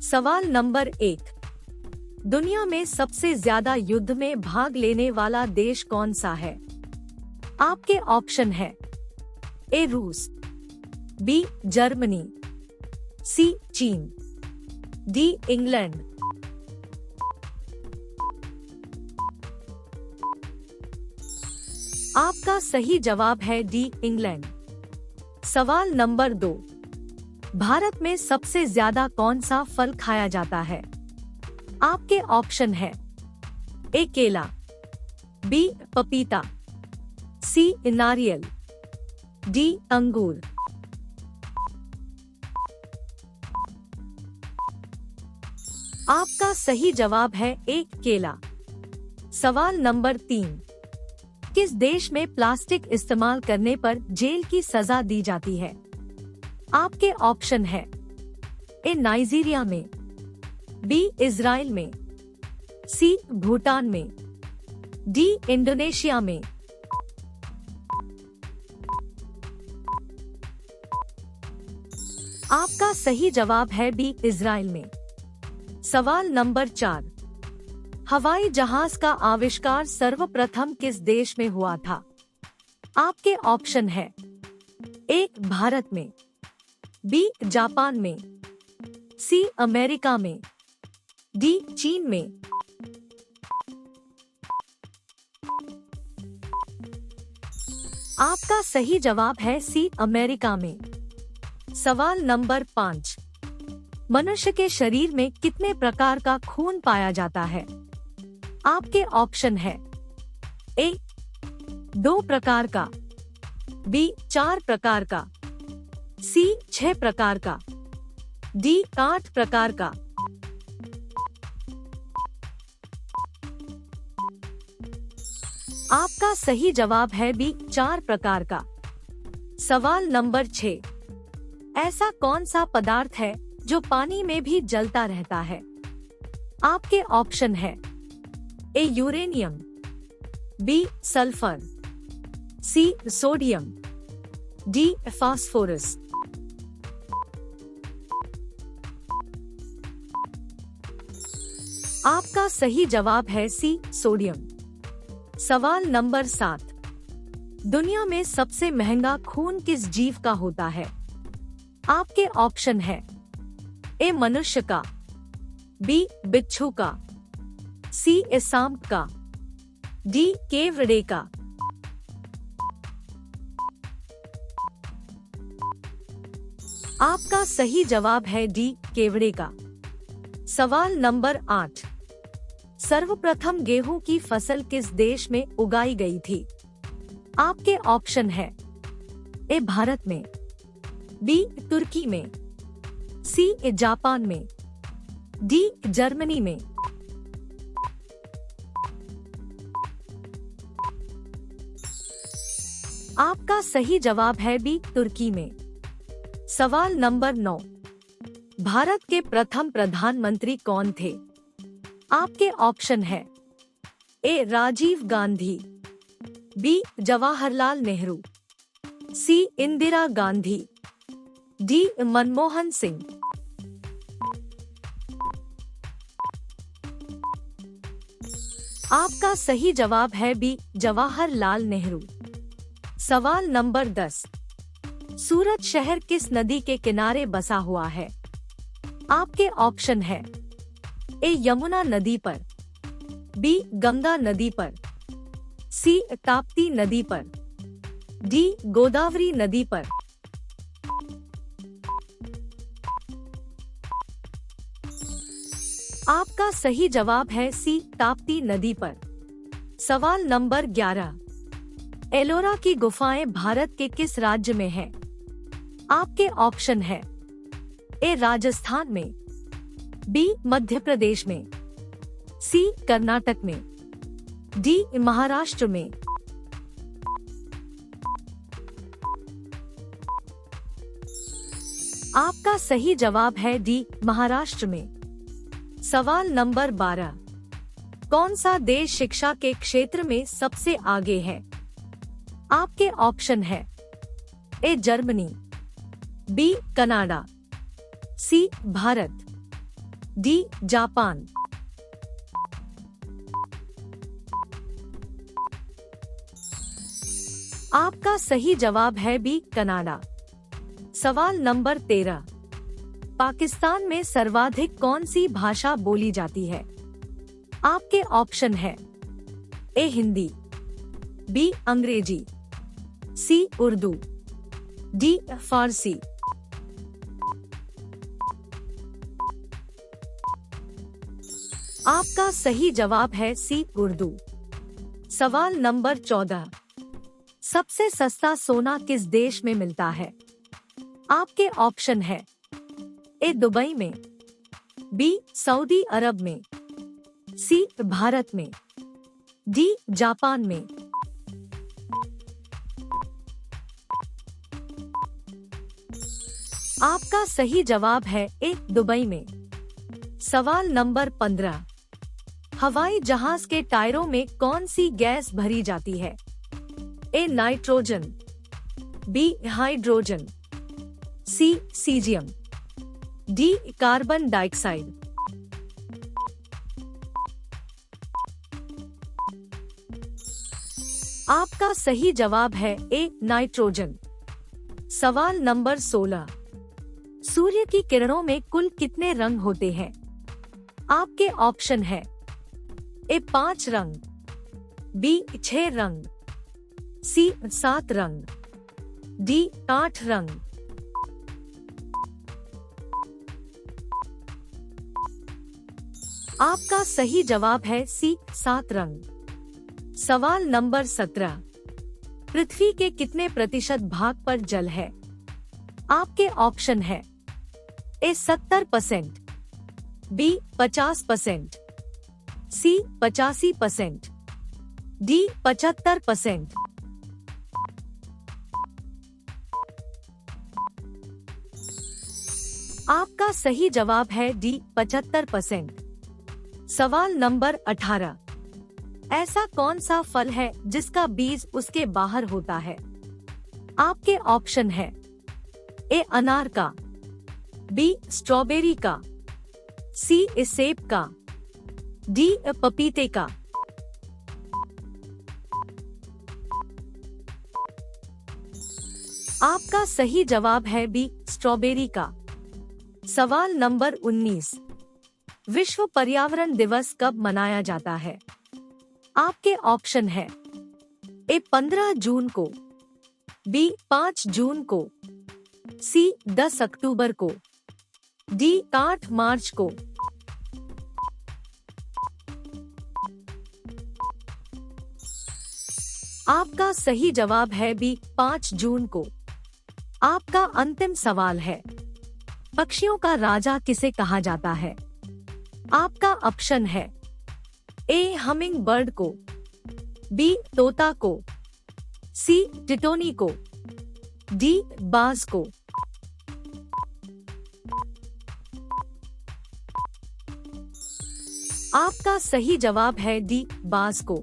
सवाल नंबर 1। दुनिया में सबसे ज्यादा युद्ध में भाग लेने वाला देश कौन सा है? आपके ऑप्शन है ए रूस, बी जर्मनी, सी चीन, डी इंग्लैंड। आपका सही जवाब है डी इंग्लैंड। सवाल नंबर 2। भारत में सबसे ज्यादा कौन सा फल खाया जाता है? आपके ऑप्शन है ए केला, बी पपीता, सी नारियल, डी अंगूर। आपका सही जवाब है ए केला। सवाल नंबर 3। किस देश में प्लास्टिक इस्तेमाल करने पर जेल की सजा दी जाती है? आपके ऑप्शन है ए नाइजीरिया में, बी इजराइल में, सी भूटान में, डी इंडोनेशिया में। आपका सही जवाब है बी इजराइल में। सवाल नंबर 4। हवाई जहाज का आविष्कार सर्वप्रथम किस देश में हुआ था? आपके ऑप्शन है ए भारत में, बी जापान में, सी अमेरिका में, डी चीन में। आपका सही जवाब है सी अमेरिका में। सवाल नंबर 5। मनुष्य के शरीर में कितने प्रकार का खून पाया जाता है? आपके ऑप्शन है ए 2 प्रकार का, बी 4 प्रकार का, सी 6 प्रकार का, डी 8 प्रकार का। आपका सही जवाब है बी 4 प्रकार का। सवाल नंबर 6। ऐसा कौन सा पदार्थ है जो पानी में भी जलता रहता है? आपके ऑप्शन है A uranium, B sulphur, C sodium, D phosphorus. आपका सही जवाब है सी सोडियम। सवाल नंबर 7। दुनिया में सबसे महंगा खून किस जीव का होता है? आपके ऑप्शन है ए मनुष्य का, बी बिच्छू का, सी सांप का, डी केवड़े का। आपका सही जवाब है डी केवड़े का। सवाल नंबर 8। सर्वप्रथम गेहूं की फसल किस देश में उगाई गई थी? आपके ऑप्शन है ए भारत में, बी तुर्की में, सी जापान में, डी जर्मनी में। आपका सही जवाब है बी तुर्की में। सवाल नंबर 9। भारत के प्रथम प्रधानमंत्री कौन थे? आपके ऑप्शन है ए राजीव गांधी, बी जवाहरलाल नेहरू, सी इंदिरा गांधी, डी मनमोहन सिंह। आपका सही जवाब है बी जवाहरलाल नेहरू। सवाल नंबर 10। सूरत शहर किस नदी के किनारे बसा हुआ है? आपके ऑप्शन है ए यमुना नदी पर, बी गंगा नदी पर, सी ताप्ती नदी पर, डी गोदावरी नदी पर। आपका सही जवाब है सी ताप्ती नदी पर। सवाल नंबर 11। एलोरा की गुफाएं भारत के किस राज्य में हैं? आपके ऑप्शन है ए राजस्थान में, बी मध्य प्रदेश में, सी कर्नाटक में, डी महाराष्ट्र में। आपका सही जवाब है डी महाराष्ट्र में। सवाल नंबर 12। कौन सा देश शिक्षा के क्षेत्र में सबसे आगे है? आपके ऑप्शन है A Germany, B Canada, C Bharat, D Japan. आपका सही जवाब है बी कनाडा। सवाल नंबर 13। पाकिस्तान में सर्वाधिक कौन सी भाषा बोली जाती है? आपके ऑप्शन है ए हिंदी, बी अंग्रेजी, सी उर्दू, डी फारसी। आपका सही जवाब है सी उर्दू। सवाल नंबर 14। सबसे सस्ता सोना किस देश में मिलता है? आपके ऑप्शन है ए दुबई में, बी सऊदी अरब में, सी भारत में, डी जापान में। आपका सही जवाब है ए दुबई में। सवाल नंबर 15। हवाई जहाज के टायरों में कौन सी गैस भरी जाती है? A nitrogen, B hydrogen, C caesium, D carbon dioxide. आपका सही जवाब है ए नाइट्रोजन। सवाल नंबर 16। सूर्य की किरणों में कुल कितने रंग होते हैं? आपके ऑप्शन है ए 5 रंग, बी 6 रंग, सी 7 रंग, डी 8 रंग। आपका सही जवाब है सी 7 रंग। सवाल नंबर 17। पृथ्वी के कितने प्रतिशत भाग पर जल है? आपके ऑप्शन है ए 70%, बी 50%, सी 85%, डी 75%। आपका सही जवाब है डी 75%। सवाल नंबर 18। ऐसा कौन सा फल है जिसका बीज उसके बाहर होता है? आपके ऑप्शन है ए अनार का, बी स्ट्रॉबेरी का, सी सेब का, डी पपीते का। आपका सही जवाब है बी स्ट्रॉबेरी का। सवाल नंबर 19। विश्व पर्यावरण दिवस कब मनाया जाता है? आपके ऑप्शन है ए 15 जून को, बी 5 जून को, सी 10 अक्टूबर को, डी 8 मार्च को। आपका सही जवाब है बी 5 जून को। आपका अंतिम सवाल है, पक्षियों का राजा किसे कहा जाता है? आपका ऑप्शन है ए हमिंग बर्ड को, बी तोता को, सी टिटोनी को, डी बाज को। आपका सही जवाब है डी बाज को।